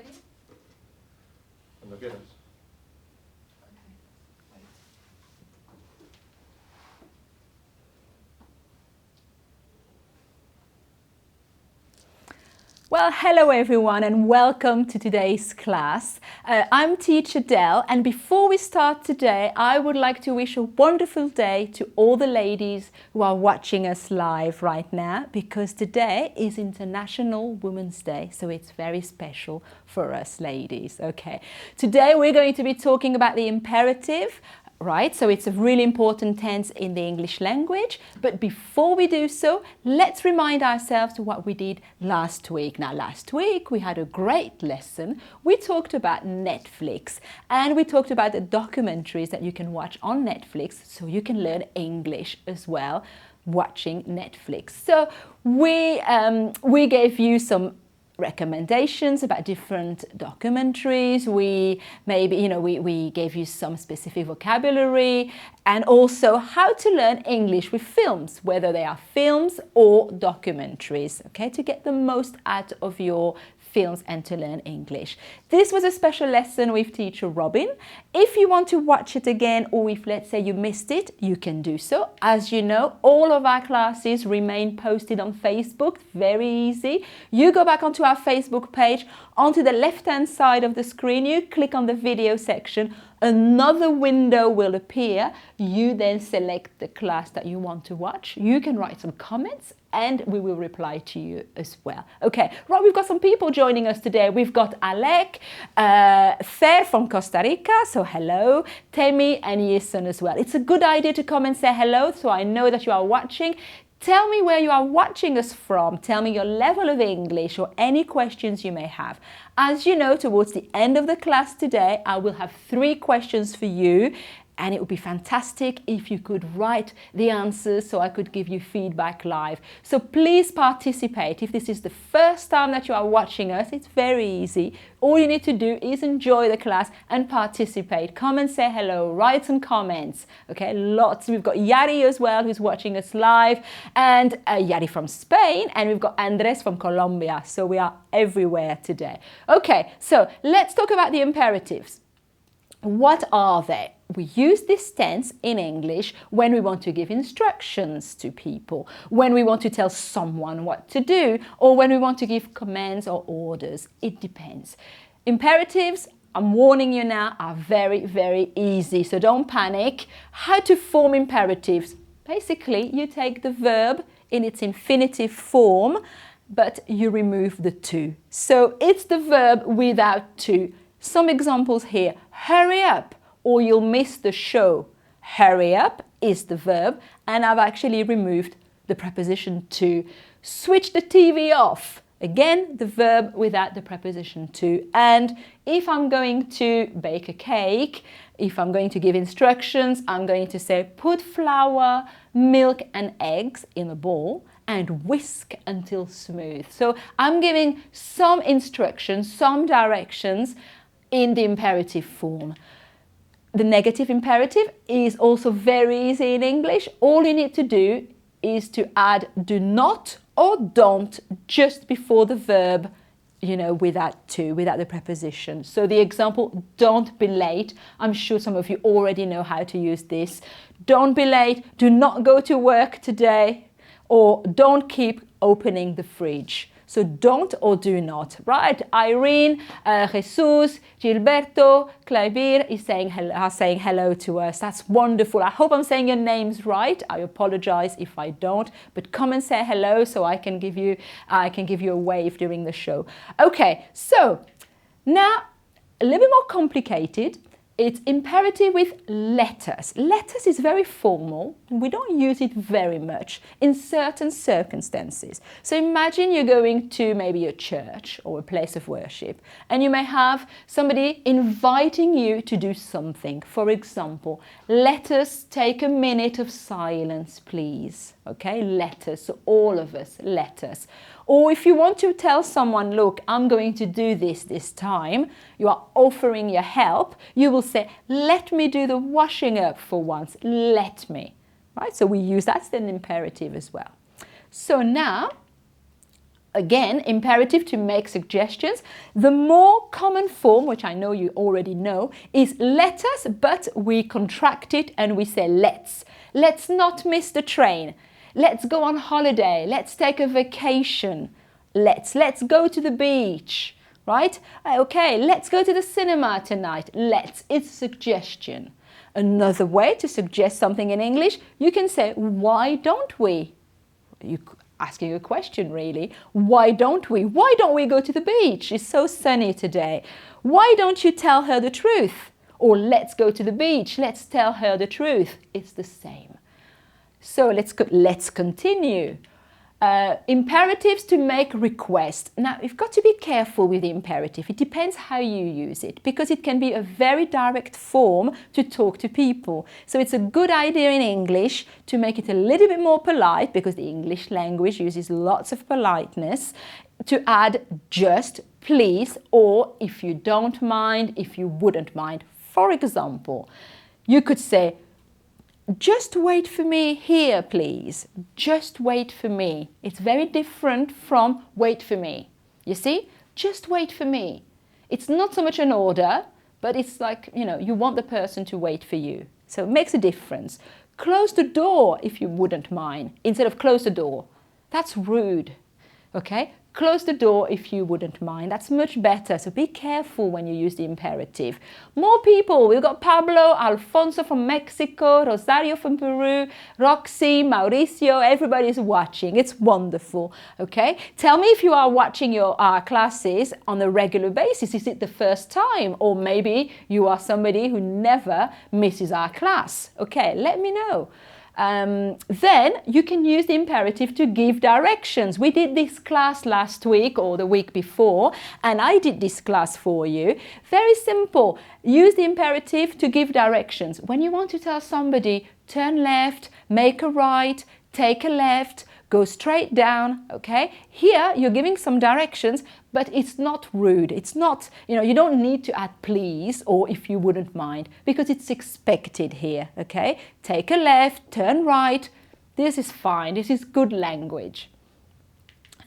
ready? Cuando quieras. Okay. Wait. Well, hello everyone and welcome to today's class. I'm Teacher Del, and before we start today, I would like to wish a wonderful day to all the ladies who are watching us live right now, because today is International Women's Day, so it's very special for us ladies. Okay, today we're going to be talking about the imperative. Right, so it's a really important tense in the English language. But before we do so, let's remind ourselves to what we did last week. Now, last week we had a great lesson. We talked about Netflix and we talked about the documentaries that you can watch on Netflix so you can learn English as well watching Netflix. So we gave you some recommendations about different documentaries. We gave you some specific vocabulary and also how to learn English with films, whether they are films or documentaries, okay, to get the most out of your films and to learn English. This was a special lesson with teacher Robin. If you want to watch it again, or if let's say you missed it, you can do so. As you know, all of our classes remain posted on Facebook. Very easy. You go back onto our Facebook page, onto the left-hand side of the screen, you click on the video section, another window will appear. You then select the class that you want to watch. You can write some comments and we will reply to you as well. Okay, right, we've got some people joining us today. We've got Alec, Fer from Costa Rica, so hello, Temi and Yison as well. It's a good idea to come and say hello so I know that you are watching. Tell me where you are watching us from. Tell me your level of English or any questions you may have. As you know, towards the end of the class today, I will have 3 questions for you. And it would be fantastic if you could write the answers so I could give you feedback live. So please participate. If this is the first time that you are watching us, it's very easy. All you need to do is enjoy the class and participate. Come and say hello, write some comments. Okay, lots. We've got Yari as well, who's watching us live, and Yari from Spain, and we've got Andres from Colombia. So we are everywhere today. Okay, so let's talk about the imperatives. What are they? We use this tense in English when we want to give instructions to people, when we want to tell someone what to do, or when we want to give commands or orders. It depends. Imperatives, I'm warning you now, are very, very easy, so don't panic. How to form imperatives? Basically, you take the verb in its infinitive form, but you remove the to. So it's the verb without to. Some examples here. Hurry up or you'll miss the show. Hurry up is the verb and I've actually removed the preposition to. Switch the TV off. Again, the verb without the preposition to. And if I'm going to bake a cake, if I'm going to give instructions, I'm going to say put flour, milk and eggs in a bowl and whisk until smooth. So I'm giving some instructions, some directions in the imperative form. The negative imperative is also very easy in English. All you need to do is to add do not or don't just before the verb, without to, without the preposition. So the example, don't be late. I'm sure some of you already know how to use this. Don't be late, do not go to work today, or don't keep opening the fridge. So don't or do not, right? Irene, Jesus, Gilberto, Claibir are saying hello to us. That's wonderful. I hope I'm saying your names right. I apologize if I don't, but come and say hello so I can give you a wave during the show. Okay, so now a little bit more complicated. It's imperative with letters. Letters is very formal. We don't use it very much in certain circumstances. So imagine you're going to maybe a church or a place of worship and you may have somebody inviting you to do something. For example, let us take a minute of silence, please. Okay, let us, so all of us, let us. Or if you want to tell someone, look, I'm going to do this time, you are offering your help, you will say, let me do the washing up for once, let me. Right? So we use that's an imperative as well. So now Again, imperative to make suggestions. The more common form, which I know you already know, is let us, but we contract it and we say let's. Let's not miss the train. Let's go on holiday. Let's take a vacation. Let's go to the beach, right? Okay, let's go to the cinema tonight. Let's, it's a suggestion. Another way to suggest something in English, you can say, why don't we? You asking a question really. Why don't we? Why don't we go to the beach? It's so sunny today. Why don't you tell her the truth? Or let's go to the beach. Let's tell her the truth. It's the same. So let's continue. Imperatives to make requests. Now, you've got to be careful with the imperative. It depends how you use it, because it can be a very direct form to talk to people. So it's a good idea in English to make it a little bit more polite, because the English language uses lots of politeness, to add just, please, or if you don't mind, if you wouldn't mind. For example, you could say, just wait for me here, please. Just wait for me. It's very different from wait for me. You see? Just wait for me. It's not so much an order, but it's like, you know, you want the person to wait for you. So it makes a difference. Close the door, if you wouldn't mind, instead of close the door. That's rude. Okay? Close the door if you wouldn't mind. That's much better. So be careful when you use the imperative. More people. We've got Pablo, Alfonso from Mexico, Rosario from Peru, Roxy, Mauricio. Everybody's watching. It's wonderful. Okay? Tell me if you are watching our classes on a regular basis. Is it the first time? Or maybe you are somebody who never misses our class. Okay? Let me know. Then you can use the imperative to give directions. We did this class last week or the week before, and I did this class for you. Very simple. Use the imperative to give directions. When you want to tell somebody, turn left, make a right, take a left, go straight down, okay? Here you're giving some directions, but it's not rude. It's not, you don't need to add please or if you wouldn't mind, because it's expected here, okay? Take a left, turn right. This is fine. This is good language.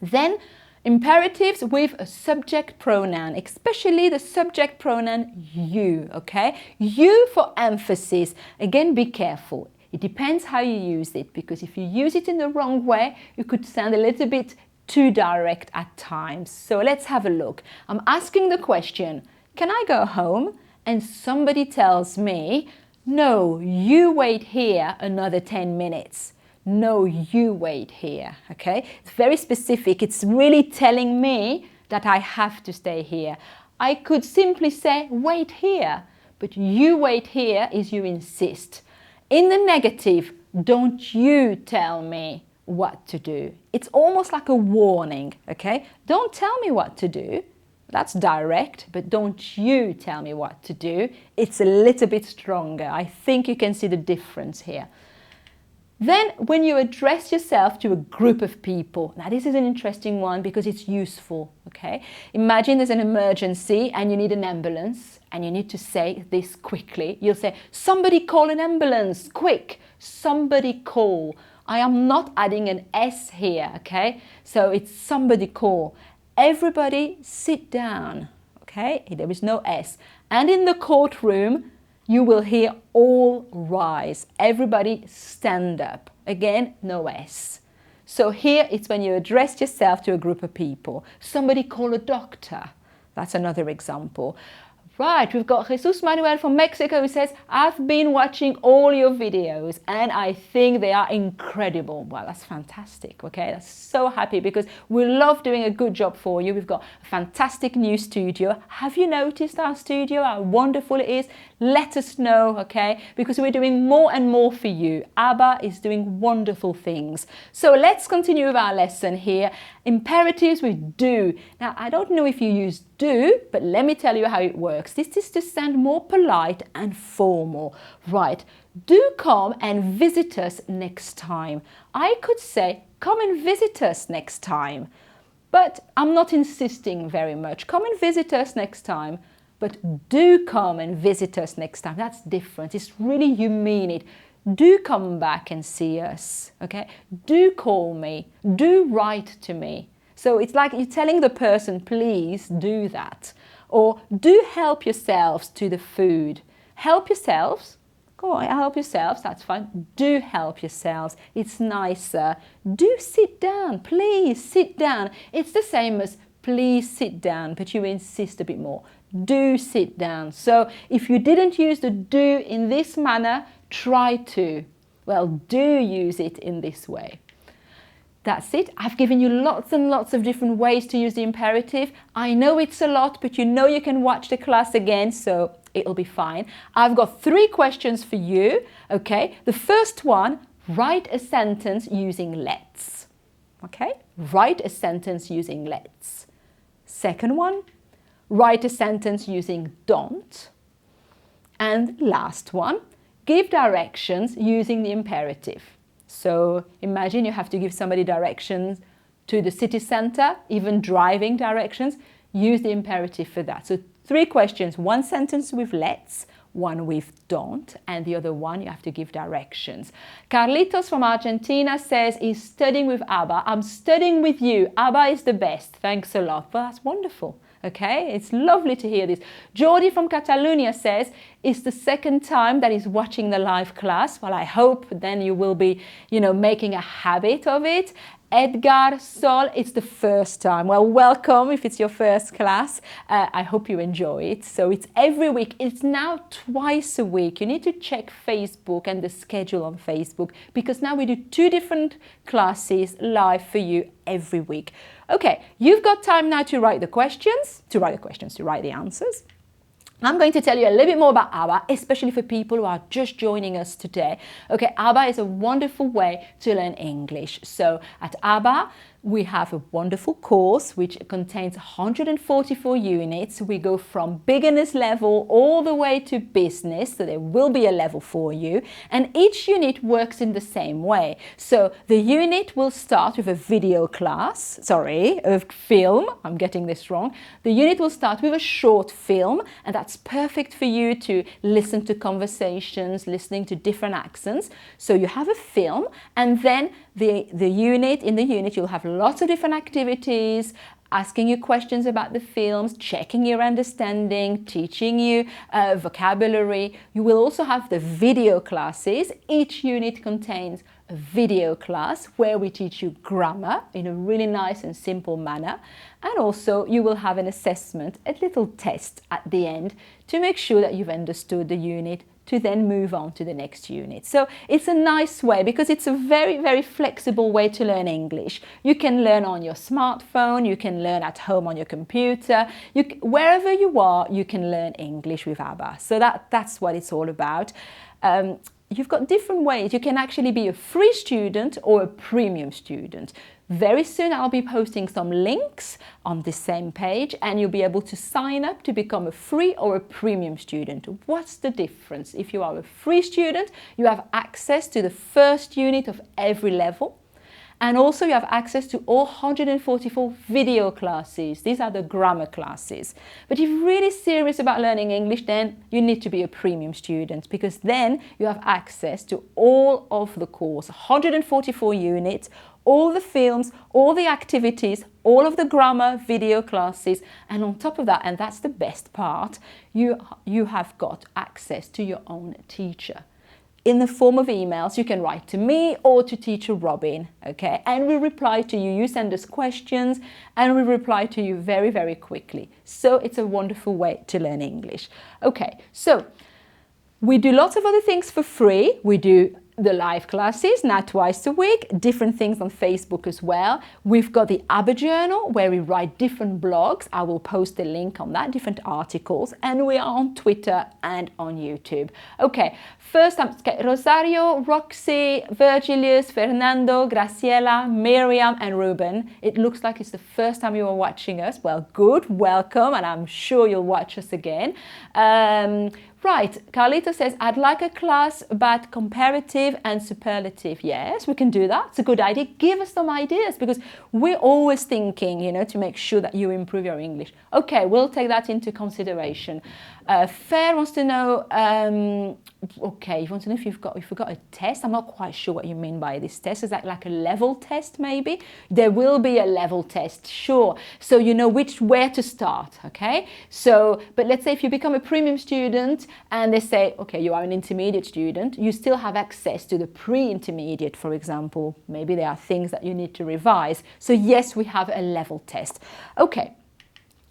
Then imperatives with a subject pronoun, especially the subject pronoun you, okay? You for emphasis. Again, be careful. It depends how you use it, because if you use it in the wrong way, you could sound a little bit too direct at times. So let's have a look. I'm asking the question, can I go home? And somebody tells me, no, you wait here another 10 minutes. No, you wait here, okay? It's very specific. It's really telling me that I have to stay here. I could simply say, wait here, but you wait here is you insist. In the negative, don't you tell me what to do. It's almost like a warning, okay? Don't tell me what to do. That's direct, but don't you tell me what to do. It's a little bit stronger. I think you can see the difference here. Then when you address yourself to a group of people, now this is an interesting one because it's useful, okay? Imagine there's an emergency and you need an ambulance and you need to say this quickly. You'll say, somebody call an ambulance, quick, somebody call. I am not adding an S here, okay? So it's somebody call. Everybody sit down, okay? There is no S. And in the courtroom, you will hear all rise. Everybody stand up. Again, no S. So here it's when you address yourself to a group of people. Somebody call a doctor. That's another example. Right, we've got Jesus Manuel from Mexico who says, I've been watching all your videos and I think they are incredible. Well, that's fantastic, okay? That's so happy because we love doing a good job for you. We've got a fantastic new studio. Have you noticed our studio, how wonderful it is? Let us know, okay? Because we're doing more and more for you. Abba is doing wonderful things. So let's continue with our lesson here. Imperatives with do. Now, I don't know if you use do, but let me tell you how it works. This is to sound more polite and formal. Right, do come and visit us next time. I could say, come and visit us next time. But I'm not insisting very much. Come and visit us next time. But do come and visit us next time. That's different. It's really you mean it. Do come back and see us, okay? Do call me. Do write to me. So it's like you're telling the person, please do that. Or do help yourselves to the food. Help yourselves. Go on, help yourselves, that's fine. Do help yourselves, it's nicer. Do sit down, please sit down. It's the same as please sit down, but you insist a bit more. Do sit down. So if you didn't use the do in this manner, try to. Well, do use it in this way. That's it. I've given you lots and lots of different ways to use the imperative. I know it's a lot, but you know you can watch the class again, so it'll be fine. I've got 3 questions for you, okay? The first one, write a sentence using let's, okay? Write a sentence using let's. Second one, write a sentence using don't. And last one, give directions using the imperative. So imagine you have to give somebody directions to the city center, even driving directions, use the imperative for that. So 3 questions, 1 sentence with let's, 1 with don't, and the other one you have to give directions. Carlitos from Argentina says he's studying with Abba. I'm studying with you. Abba is the best. Thanks a lot. Well, that's wonderful. Okay, it's lovely to hear this. Jordi from Catalonia says it's the second time that he's watching the live class. Well, I hope then you will be, making a habit of it. Edgar Sol, it's the first time. Well, welcome if it's your first class. I hope you enjoy it. So it's every week. It's now twice a week. You need to check Facebook and the schedule on Facebook because now we do 2 different classes live for you every week. Okay, you've got time now to write the answers. I'm going to tell you a little bit more about ABBA, especially for people who are just joining us today. Okay, ABBA is a wonderful way to learn English. So at ABBA, we have a wonderful course which contains 144 units. We go from beginner's level all the way to business, so there will be a level for you. And each unit works in the same way. So the unit will start with a film. I'm getting this wrong. The unit will start with a short film, and that's perfect for you to listen to conversations, listening to different accents. So you have a film, and then in the unit you'll have lots of different activities, asking you questions about the films, checking your understanding, teaching you vocabulary. You will also have the video classes. Each unit contains a video class where we teach you grammar in a really nice and simple manner. And also you will have an assessment, a little test at the end to make sure that you've understood the unit, to then move on to the next unit. So it's a nice way because it's a very, very flexible way to learn English. You can learn on your smartphone, you can learn at home on your computer, wherever you are, you can learn English with ABBA. So that's what it's all about. You've got different ways. You can actually be a free student or a premium student. Very soon I'll be posting some links on the same page and you'll be able to sign up to become a free or a premium student. What's the difference? If you are a free student, you have access to the first unit of every level. And also you have access to all 144 video classes. These are the grammar classes. But if you're really serious about learning English, then you need to be a premium student because then you have access to all of the course, 144 units, all the films, all the activities, all of the grammar video classes, and on top of that, and that's the best part, you have got access to your own teacher. In the form of emails, you can write to me or to teacher Robin, okay? And we reply to you. You send us questions and we reply to you very, very quickly. So it's a wonderful way to learn English. Okay, so we do lots of other things for free. We do the live classes now twice a week, different things on Facebook as well. We've got the ABBA Journal where we write different blogs. I will post a link on that, different articles, and we are on Twitter and on YouTube. Okay, first Rosario, Roxy, Virgilius, Fernando, Graciela, Miriam and Ruben. It looks like it's the first time you are watching us. Well, good, welcome, and I'm sure you'll watch us again. Right, Carlito says, I'd like a class about comparative and superlative. Yes, we can do that. It's a good idea. Give us some ideas because we're always thinking, you know, to make sure that you improve your English. Okay, we'll take that into consideration. Fair wants to know, okay, you want to know if you've got a test. I'm not quite sure what you mean by this test. Is that like a level test maybe? There will be a level test, sure. So you know where to start, okay? So, but let's say if you become a premium student and they say, okay, you are an intermediate student, you still have access to the pre-intermediate, for example. Maybe there are things that you need to revise. So yes, we have a level test. Okay.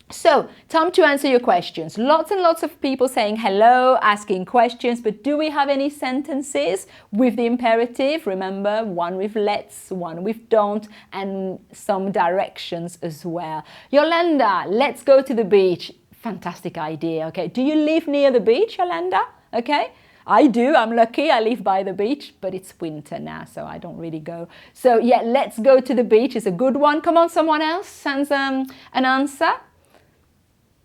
So, time to answer your questions. Lots and lots of people saying hello, asking questions, but do we have any sentences with the imperative? Remember, one with let's, one with don't, and some directions as well. Yolanda, let's go to the beach. Fantastic idea, okay. Do you live near the beach, Yolanda? Okay. I do, I'm lucky, I live by the beach, but it's winter now, so I don't really go. So yeah, let's go to the beach is a good one. Come on, someone else sends an answer.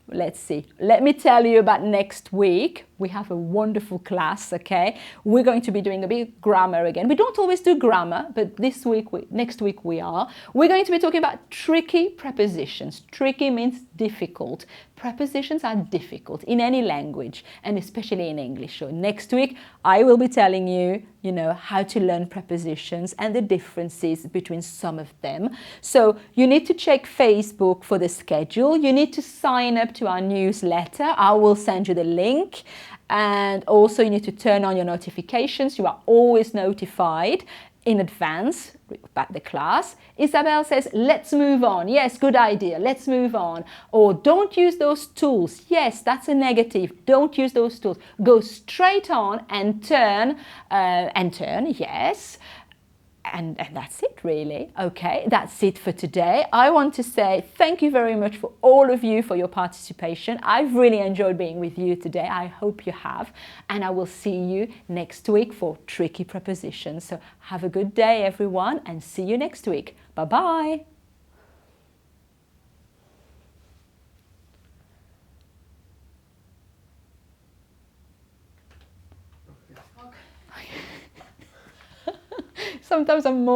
Let's see. Let me tell you about next week. We have a wonderful class, okay? We're going to be doing a bit of grammar again. We don't always do grammar, but next week we are. We're going to be talking about tricky prepositions. Tricky means difficult. Prepositions are difficult in any language, and especially in English. So next week, I will be telling you, you know, how to learn prepositions and the differences between some of them. So you need to check Facebook for the schedule. You need to sign up to our newsletter. I will send you the link. And also you need to turn on your notifications. You are always notified in advance about the class. Isabel says, let's move on. Yes, good idea. Let's move on. Or don't use those tools. Yes, that's a negative. Don't use those tools. Go straight on and turn, yes. And that's it really. Okay, that's it for today. I want to say thank you very much for all of you for your participation. I've really enjoyed being with you today. I hope you have. And I will see you next week for tricky prepositions. So have a good day, everyone, and see you next week. Bye-bye. Sometimes I'm more